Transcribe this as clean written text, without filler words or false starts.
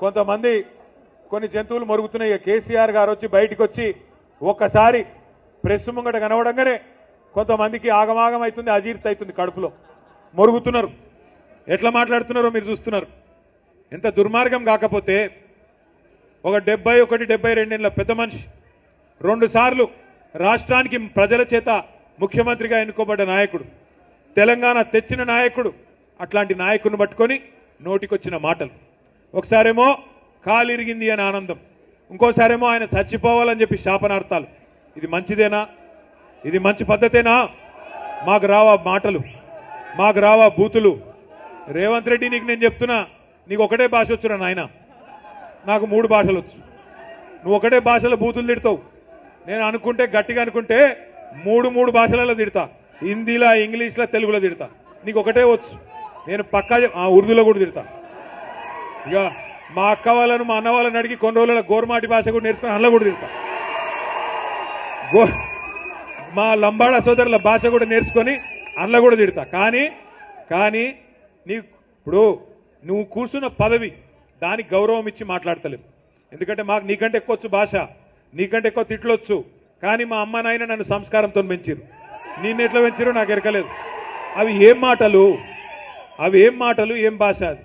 కొంతమంది కొన్ని జంతువులు మరుగుతున్నాయి. కేసీఆర్ గారు వచ్చి బయటికి వచ్చి ఒక్కసారి ప్రెస్ ముంగట కనవడంగానే కొంతమందికి ఆగమాగం అవుతుంది, అజీర్తి అవుతుంది, కడుపులో మరుగుతున్నారు. ఎట్లా మాట్లాడుతున్నారో మీరు చూస్తున్నారు. ఎంత దుర్మార్గం కాకపోతే ఒక 71-72 పెద్ద మనిషి 2 సార్లు రాష్ట్రానికి ప్రజల చేత ముఖ్యమంత్రిగా ఎన్నుకోబడ్డ నాయకుడు, తెలంగాణ తెచ్చిన నాయకుడు, అట్లాంటి నాయకుడిని పట్టుకొని నోటికొచ్చిన మాటలు. ఒకసారేమో కాలు ఇరిగింది అని ఆనందం, ఇంకోసారేమో ఆయన చచ్చిపోవాలని చెప్పి శాపనార్థాలు. ఇది మంచిదేనా? ఇది మంచి పద్ధతేనా? మాకు రావా మాటలు, మాకు రావా బూతులు? రేవంత్ రెడ్డి, నీకు నేను చెప్తున్నా, నీకు ఒకటే భాష వచ్చురా నాయన, నాకు 3 భాషలు వచ్చు. నువ్వు ఒకటే భాషలో బూతులు తిడతావు. నేను అనుకుంటే గట్టిగా అనుకుంటే 3 భాషలలో తిడతా. హిందీలో, ఇంగ్లీష్లో, తెలుగులో తిడతా. నీకు ఒకటే వచ్చు. నేను పక్కా ఉర్దూలో కూడా తిడతా. ఇక మా అక్క వాళ్ళను, మా అన్న వాళ్ళని అడిగి కొన్ని రోజుల గోర్మాటి భాష కూడా నేర్చుకుని అందులో కూడా తిడతా. మా లంబాడా సోదరుల భాష కూడా నేర్చుకొని అందులో కూడా తిడతా. కానీ ఇప్పుడు నువ్వు కూర్చున్న పదవి, దానికి గౌరవం ఇచ్చి మాట్లాడతలేవు. ఎందుకంటే మాకు నీకంటే ఎక్కువ వచ్చు భాష, నీకంటే ఎక్కువ తిట్లొచ్చు. కానీ మా అమ్మ నాయన నన్ను సంస్కారంతో పెంచారు. నిన్ను ఎట్లా పెంచారో నాకు ఎరకలేదు. అవి ఏం మాటలు, ఏం భాష అది?